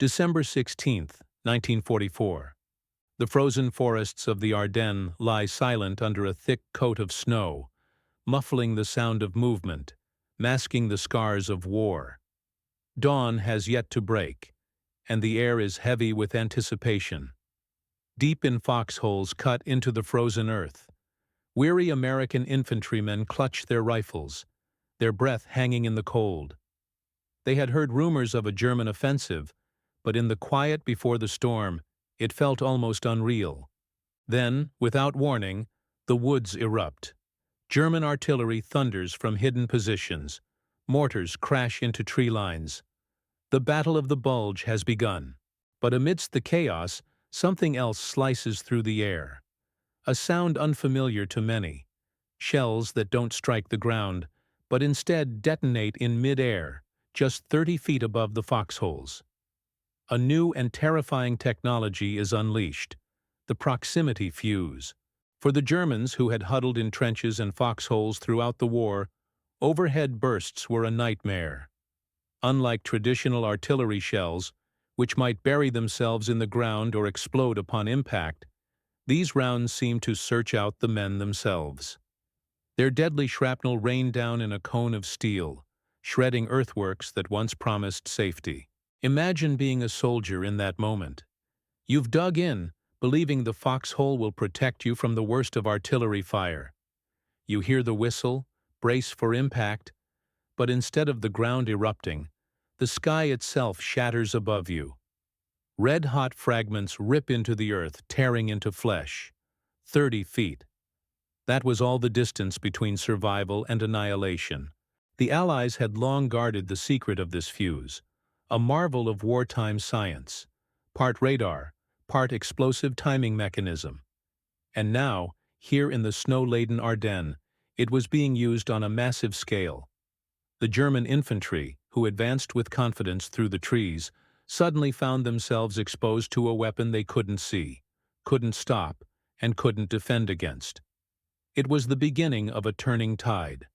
December 16, 1944. The frozen forests of the Ardennes lie silent under a thick coat of snow, muffling the sound of movement, masking the scars of war. Dawn has yet to break, and the air is heavy with anticipation. Deep in foxholes cut into the frozen earth, weary American infantrymen clutch their rifles, their breath hanging in the cold. They had heard rumors of a German offensive, but in the quiet before the storm, it felt almost unreal. Then, without warning, the woods erupt. German artillery thunders from hidden positions. Mortars crash into tree lines. The Battle of the Bulge has begun. But amidst the chaos, something else slices through the air. A sound unfamiliar to many. Shells that don't strike the ground, but instead detonate in mid-air, just 30 feet above the foxholes. A new and terrifying technology is unleashed, the proximity fuse. For the Germans who had huddled in trenches and foxholes throughout the war, overhead bursts were a nightmare. Unlike traditional artillery shells, which might bury themselves in the ground or explode upon impact, these rounds seemed to search out the men themselves. Their deadly shrapnel rained down in a cone of steel, shredding earthworks that once promised safety. Imagine being a soldier in that moment. You've dug in, believing the foxhole will protect you from the worst of artillery fire. You hear the whistle, brace for impact, but instead of the ground erupting, the sky itself shatters above you. Red-hot fragments rip into the earth, tearing into flesh. 30 feet. That was all the distance between survival and annihilation. The Allies had long guarded the secret of this fuse, a marvel of wartime science, part radar, part explosive timing mechanism. And now, here in the snow-laden Ardennes, it was being used on a massive scale. The German infantry, who advanced with confidence through the trees, suddenly found themselves exposed to a weapon they couldn't see, couldn't stop, and couldn't defend against. It was the beginning of a turning tide.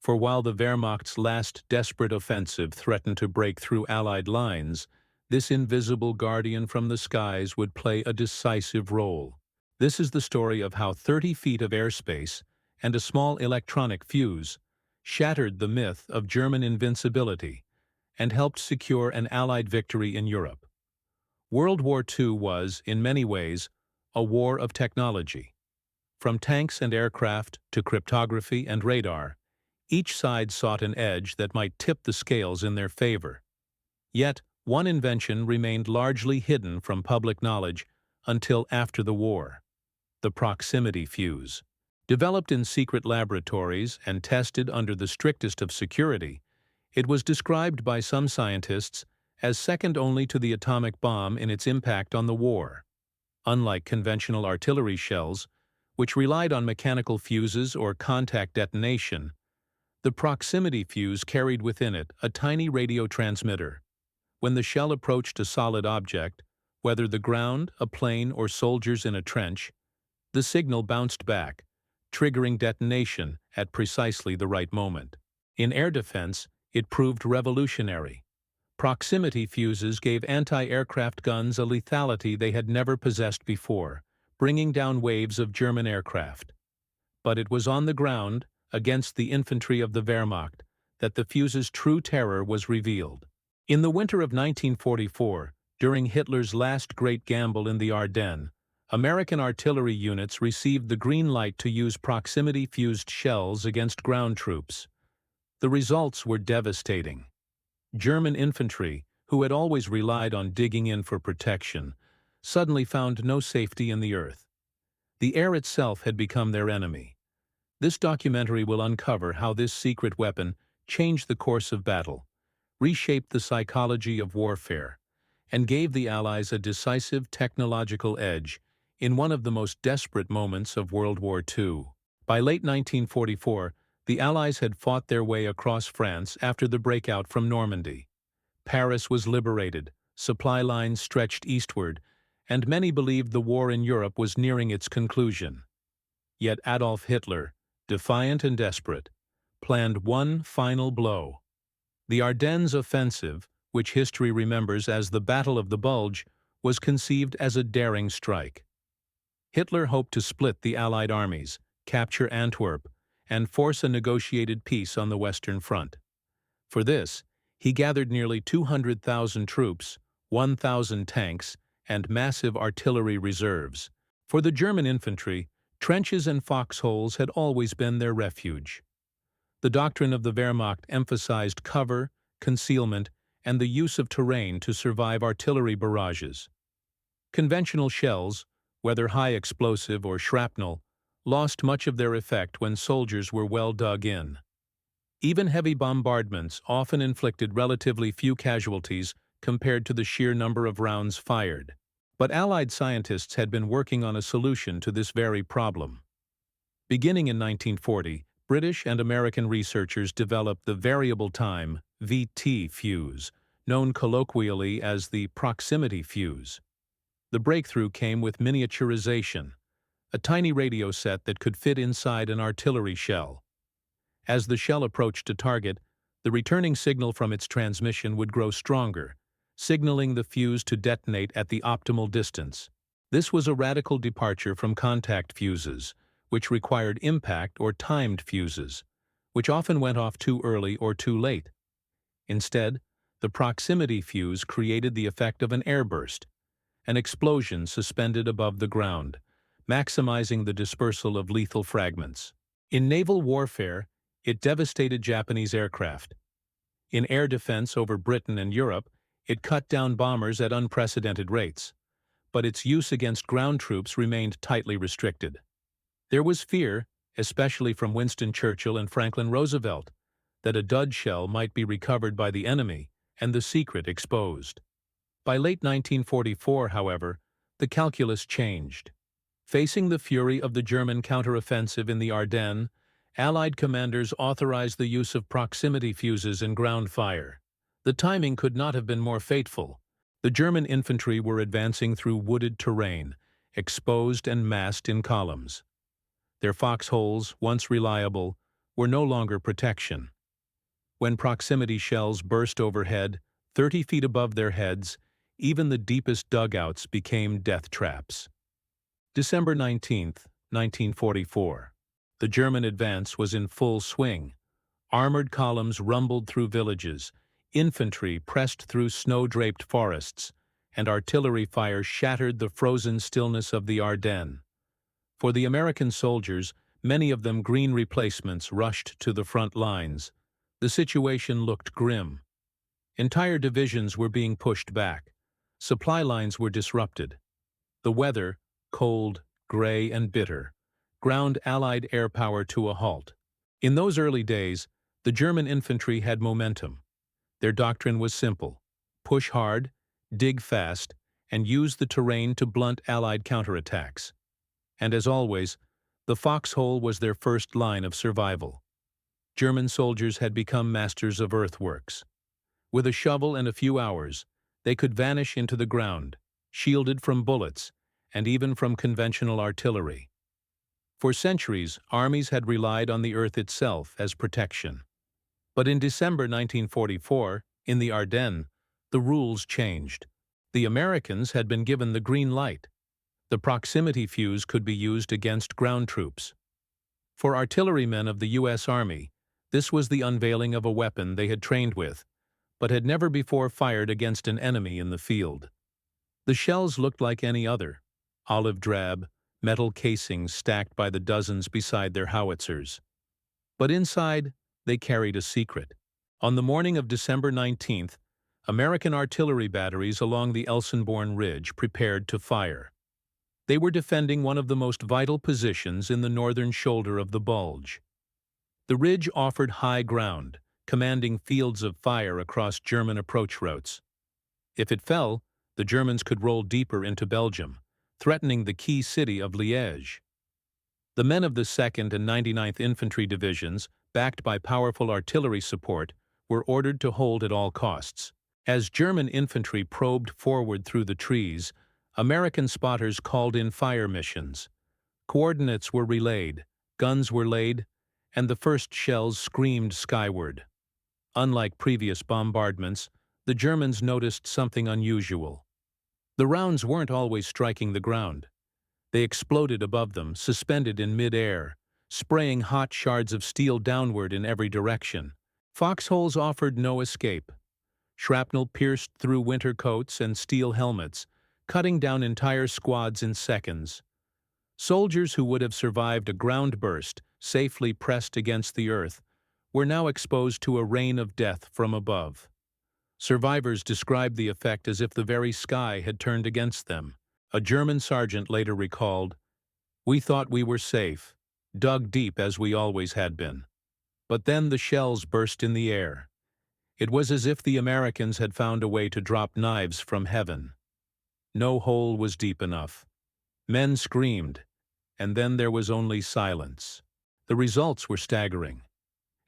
For while the Wehrmacht's last desperate offensive threatened to break through Allied lines, this invisible guardian from the skies would play a decisive role. This is the story of how 30 feet of airspace and a small electronic fuse shattered the myth of German invincibility and helped secure an Allied victory in Europe. World War II was, in many ways, a war of technology. From tanks and aircraft to cryptography and radar, each side sought an edge that might tip the scales in their favor. Yet, one invention remained largely hidden from public knowledge until after the war: the proximity fuse. Developed in secret laboratories and tested under the strictest of security, it was described by some scientists as second only to the atomic bomb in its impact on the war. Unlike conventional artillery shells, which relied on mechanical fuses or contact detonation, the proximity fuse carried within it a tiny radio transmitter. When the shell approached a solid object, whether the ground, a plane, or soldiers in a trench, the signal bounced back, triggering detonation at precisely the right moment. In air defense, it proved revolutionary. Proximity fuses gave anti-aircraft guns a lethality they had never possessed before, bringing down waves of German aircraft. But it was on the ground, against the infantry of the Wehrmacht, that the fuse's true terror was revealed. In the winter of 1944, during Hitler's last great gamble in the Ardennes, American artillery units received the green light to use proximity-fused shells against ground troops. The results were devastating. German infantry, who had always relied on digging in for protection, suddenly found no safety in the earth. The air itself had become their enemy. This documentary will uncover how this secret weapon changed the course of battle, reshaped the psychology of warfare, and gave the Allies a decisive technological edge in one of the most desperate moments of World War II. By late 1944, the Allies had fought their way across France after the breakout from Normandy. Paris was liberated, supply lines stretched eastward, and many believed the war in Europe was nearing its conclusion. Yet Adolf Hitler, defiant and desperate, planned one final blow. The Ardennes offensive, which history remembers as the Battle of the Bulge, was conceived as a daring strike. Hitler hoped to split the Allied armies, capture Antwerp, and force a negotiated peace on the Western Front. For this, he gathered nearly 200,000 troops, 1,000 tanks, and massive artillery reserves. For the German infantry, trenches and foxholes had always been their refuge. The doctrine of the Wehrmacht emphasized cover, concealment, and the use of terrain to survive artillery barrages. Conventional shells, whether high explosive or shrapnel, lost much of their effect when soldiers were well dug in. Even heavy bombardments often inflicted relatively few casualties compared to the sheer number of rounds fired. But Allied scientists had been working on a solution to this very problem. Beginning in 1940, British and American researchers developed the variable time (VT) fuse, known colloquially as the proximity fuse. The breakthrough came with miniaturization, a tiny radio set that could fit inside an artillery shell. As the shell approached a target, the returning signal from its transmission would grow stronger, signaling the fuse to detonate at the optimal distance. This was a radical departure from contact fuses, which required impact or timed fuses, which often went off too early or too late. Instead, the proximity fuse created the effect of an airburst, an explosion suspended above the ground, maximizing the dispersal of lethal fragments. In naval warfare, it devastated Japanese aircraft. In air defense over Britain and Europe, it cut down bombers at unprecedented rates, but its use against ground troops remained tightly restricted. There was fear, especially from Winston Churchill and Franklin Roosevelt, that a dud shell might be recovered by the enemy and the secret exposed. By late 1944, however, the calculus changed. Facing the fury of the German counteroffensive in the Ardennes, Allied commanders authorized the use of proximity fuses in ground fire. The timing could not have been more fateful. The German infantry were advancing through wooded terrain, exposed and massed in columns. Their foxholes, once reliable, were no longer protection. When proximity shells burst overhead, 30 feet above their heads, even the deepest dugouts became death traps. December 19, 1944. The German advance was in full swing. Armored columns rumbled through villages, infantry pressed through snow-draped forests, and artillery fire shattered the frozen stillness of the Ardennes. For the American soldiers, many of them green replacements, rushed to the front lines. The situation looked grim. Entire divisions were being pushed back. Supply lines were disrupted. The weather, cold, gray, and bitter, ground Allied air power to a halt. In those early days, the German infantry had momentum. Their doctrine was simple: push hard, dig fast, and use the terrain to blunt Allied counterattacks. And as always, the foxhole was their first line of survival. German soldiers had become masters of earthworks. With a shovel and a few hours, they could vanish into the ground, shielded from bullets, and even from conventional artillery. For centuries, armies had relied on the earth itself as protection. But in December 1944, in the Ardennes, the rules changed. The Americans had been given the green light. The proximity fuse could be used against ground troops. For artillerymen of the U.S. Army, this was the unveiling of a weapon they had trained with, but had never before fired against an enemy in the field. The shells looked like any other: olive drab, metal casings stacked by the dozens beside their howitzers. But inside, they carried a secret. On the morning of December 19th, American artillery batteries along the Elsenborn Ridge prepared to fire. They were defending one of the most vital positions in the northern shoulder of the Bulge. The ridge offered high ground, commanding fields of fire across German approach routes. If it fell, the Germans could roll deeper into Belgium, threatening the key city of Liège. The men of the 2nd and 99th Infantry Divisions, backed by powerful artillery support, were ordered to hold at all costs. As German infantry probed forward through the trees, American spotters called in fire missions. Coordinates were relayed, guns were laid, and the first shells screamed skyward. Unlike previous bombardments, the Germans noticed something unusual. The rounds weren't always striking the ground. They exploded above them, suspended in mid-air, spraying hot shards of steel downward in every direction. Foxholes offered no escape. Shrapnel pierced through winter coats and steel helmets, cutting down entire squads in seconds. Soldiers who would have survived a ground burst, safely pressed against the earth, were now exposed to a rain of death from above. Survivors described the effect as if the very sky had turned against them. A German sergeant later recalled, "We thought we were safe, dug deep as we always had been. But then the shells burst in the air. It was as if the Americans had found a way to drop knives from heaven. No hole was deep enough. Men screamed, and then there was only silence." The results were staggering.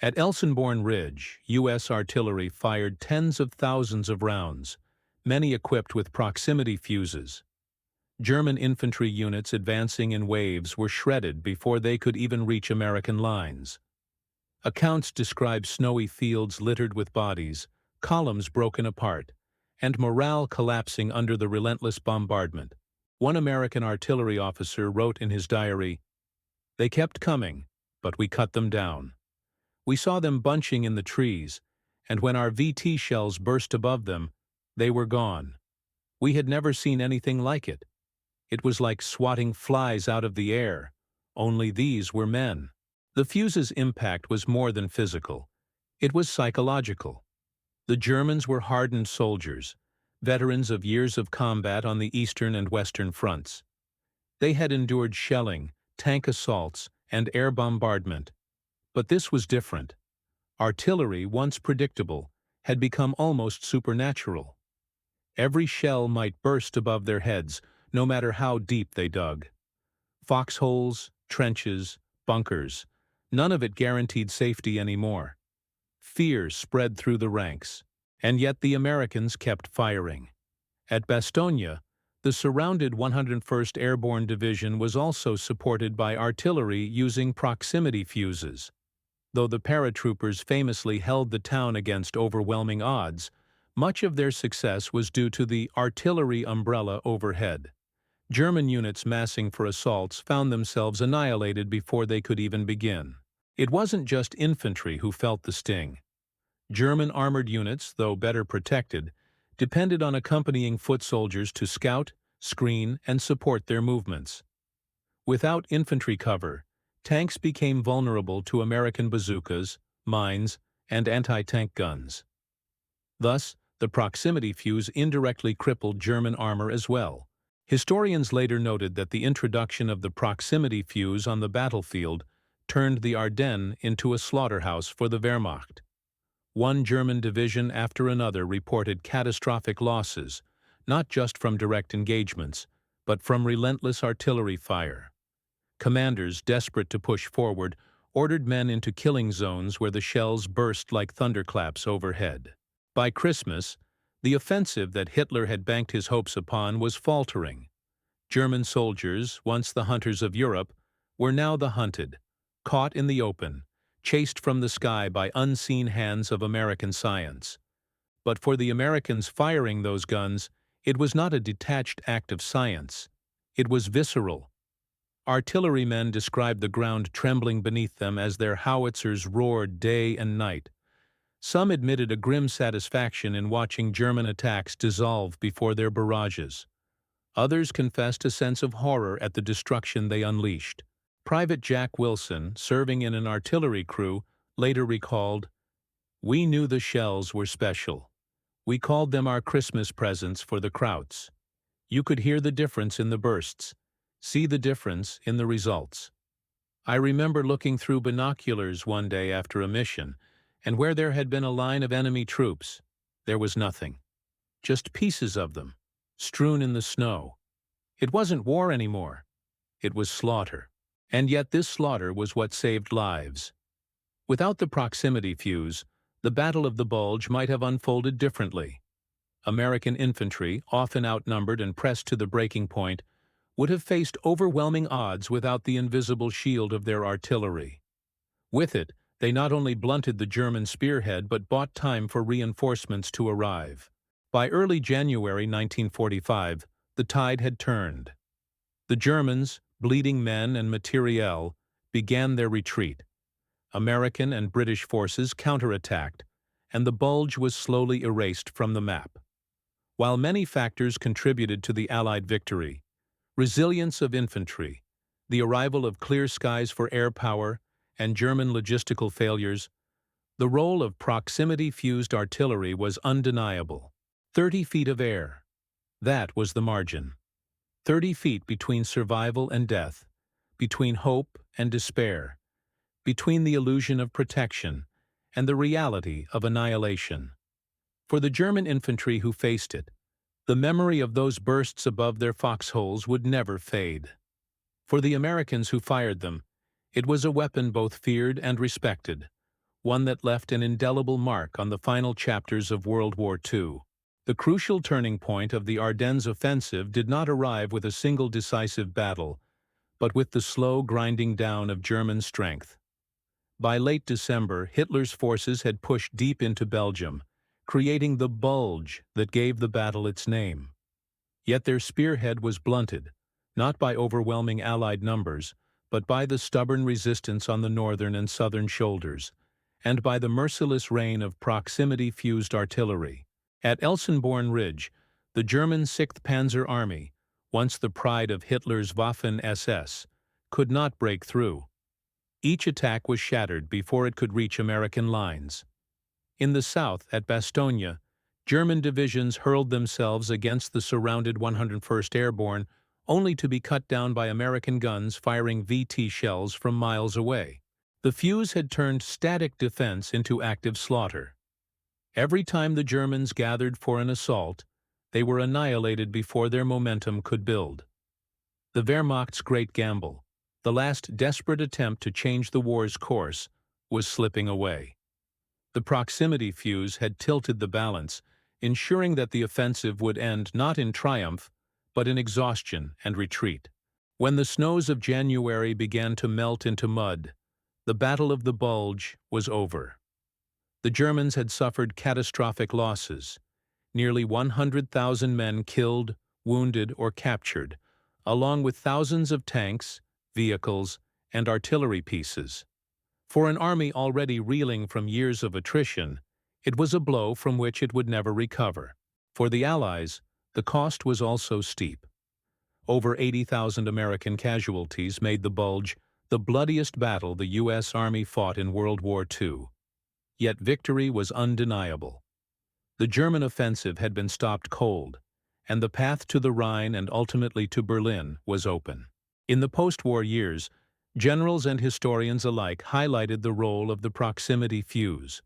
At Elsenborn Ridge, U.S. artillery fired tens of thousands of rounds, many equipped with proximity fuses. German infantry units advancing in waves were shredded before they could even reach American lines. Accounts describe snowy fields littered with bodies, columns broken apart, and morale collapsing under the relentless bombardment. One American artillery officer wrote in his diary, "They kept coming, but we cut them down. We saw them bunching in the trees, and when our VT shells burst above them, they were gone. We had never seen anything like it. It was like swatting flies out of the air, only these were men." The fuse's impact was more than physical. It was psychological. The Germans were hardened soldiers, veterans of years of combat on the eastern and western fronts. They had endured shelling, tank assaults, and air bombardment. But this was different. Artillery, once predictable, had become almost supernatural. Every shell might burst above their heads, no matter how deep they dug. Foxholes, trenches, bunkers, none of it guaranteed safety anymore. Fear spread through the ranks, and yet the Americans kept firing. At Bastogne, the surrounded 101st Airborne Division was also supported by artillery using proximity fuses. Though the paratroopers famously held the town against overwhelming odds, much of their success was due to the artillery umbrella overhead. German units massing for assaults found themselves annihilated before they could even begin. It wasn't just infantry who felt the sting. German armored units, though better protected, depended on accompanying foot soldiers to scout, screen, and support their movements. Without infantry cover, tanks became vulnerable to American bazookas, mines, and anti-tank guns. Thus, the proximity fuse indirectly crippled German armor as well. Historians later noted that the introduction of the proximity fuse on the battlefield turned the Ardennes into a slaughterhouse for the Wehrmacht. One German division after another reported catastrophic losses, not just from direct engagements, but from relentless artillery fire. Commanders, desperate to push forward, ordered men into killing zones where the shells burst like thunderclaps overhead. By Christmas, the offensive that Hitler had banked his hopes upon was faltering. German soldiers, once the hunters of Europe, were now the hunted, caught in the open, chased from the sky by unseen hands of American science. But for the Americans firing those guns, it was not a detached act of science. It was visceral. Artillerymen described the ground trembling beneath them as their howitzers roared day and night. Some admitted a grim satisfaction in watching German attacks dissolve before their barrages. Others confessed a sense of horror at the destruction they unleashed. Private Jack Wilson, serving in an artillery crew, later recalled, "We knew the shells were special. We called them our Christmas presents for the Krauts. You could hear the difference in the bursts, see the difference in the results. I remember looking through binoculars one day after a mission, and where there had been a line of enemy troops, there was nothing. Just pieces of them, strewn in the snow. It wasn't war anymore. It was slaughter. And yet this slaughter was what saved lives. Without the proximity fuse, the Battle of the Bulge might have unfolded differently. American infantry, often outnumbered and pressed to the breaking point, would have faced overwhelming odds without the invisible shield of their artillery. With it, They not only blunted the German spearhead but bought time for reinforcements to arrive. By early January 1945, the tide had turned. The Germans, bleeding men and materiel, began their retreat. American and British forces counterattacked, and the Bulge was slowly erased from the map. While many factors contributed to the Allied victory, resilience of infantry, the arrival of clear skies for air power, and German logistical failures, the role of proximity-fused artillery was undeniable. 30 feet of air. That was the margin. 30 feet between survival and death, between hope and despair, between the illusion of protection and the reality of annihilation. For the German infantry who faced it, the memory of those bursts above their foxholes would never fade. For the Americans who fired them, it was a weapon both feared and respected, one that left an indelible mark on the final chapters of World War II. The crucial turning point of the Ardennes offensive did not arrive with a single decisive battle, but with the slow grinding down of German strength. By late December, Hitler's forces had pushed deep into Belgium, creating the bulge that gave the battle its name. Yet their spearhead was blunted, not by overwhelming Allied numbers, but by the stubborn resistance on the northern and southern shoulders, and by the merciless rain of proximity-fused artillery. At Elsenborn Ridge, the German 6th Panzer Army, once the pride of Hitler's Waffen-SS, could not break through. Each attack was shattered before it could reach American lines. In the south, at Bastogne, German divisions hurled themselves against the surrounded 101st Airborne, only to be cut down by American guns firing VT shells from miles away. The fuse had turned static defense into active slaughter. Every time the Germans gathered for an assault, they were annihilated before their momentum could build. The Wehrmacht's great gamble, the last desperate attempt to change the war's course, was slipping away. The proximity fuse had tilted the balance, ensuring that the offensive would end not in triumph, but in exhaustion and retreat. When the snows of January began to melt into mud, the Battle of the Bulge was over. The Germans had suffered catastrophic losses, nearly 100,000 men killed, wounded, or captured, along with thousands of tanks, vehicles, and artillery pieces. For an army already reeling from years of attrition, it was a blow from which it would never recover. For the Allies, the cost was also steep. Over 80,000 American casualties made the Bulge the bloodiest battle the U.S. Army fought in World War II. Yet victory was undeniable. The German offensive had been stopped cold, and the path to the Rhine and ultimately to Berlin was open. In the post-war years, generals and historians alike highlighted the role of the proximity fuse.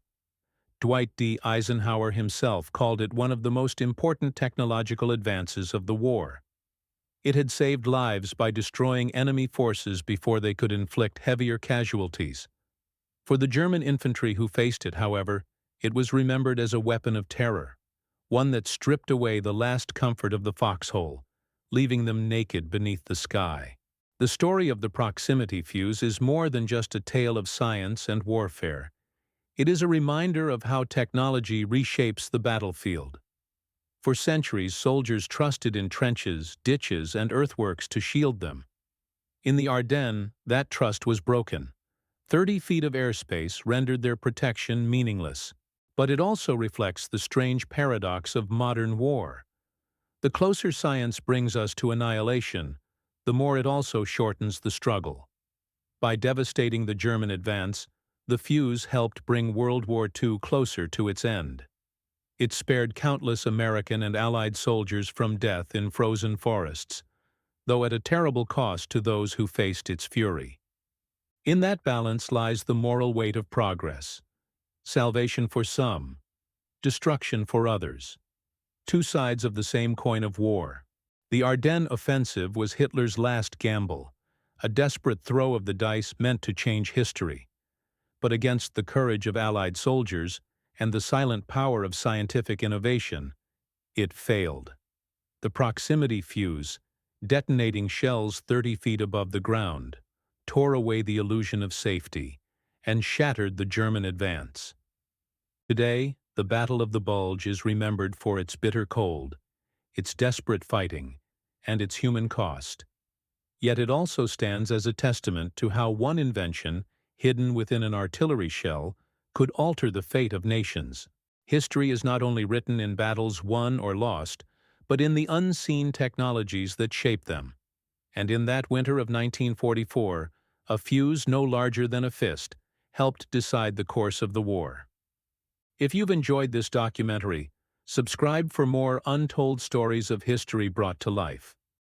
Dwight D. Eisenhower himself called it one of the most important technological advances of the war. It had saved lives by destroying enemy forces before they could inflict heavier casualties. For the German infantry who faced it, however, it was remembered as a weapon of terror, one that stripped away the last comfort of the foxhole, leaving them naked beneath the sky. The story of the proximity fuse is more than just a tale of science and warfare. It is a reminder of how technology reshapes the battlefield. For centuries, soldiers trusted in trenches, ditches, and earthworks to shield them. In the Ardennes, that trust was broken. 30 feet of airspace rendered their protection meaningless. But it also reflects the strange paradox of modern war. The closer science brings us to annihilation, the more it also shortens the struggle. By devastating the German advance, the fuse helped bring World War II closer to its end. It spared countless American and Allied soldiers from death in frozen forests, though at a terrible cost to those who faced its fury. In that balance lies the moral weight of progress. Salvation for some, destruction for others. Two sides of the same coin of war. The Ardennes offensive was Hitler's last gamble, a desperate throw of the dice meant to change history. But against the courage of Allied soldiers and the silent power of scientific innovation, it failed. The proximity fuse, detonating shells 30 feet above the ground, tore away the illusion of safety, and shattered the German advance. Today, the Battle of the Bulge is remembered for its bitter cold, its desperate fighting, and its human cost. Yet it also stands as a testament to how one invention, hidden within an artillery shell, could alter the fate of nations. History is not only written in battles won or lost, but in the unseen technologies that shaped them. And in that winter of 1944, a fuse no larger than a fist helped decide the course of the war. If you've enjoyed this documentary, subscribe for more untold stories of history brought to life.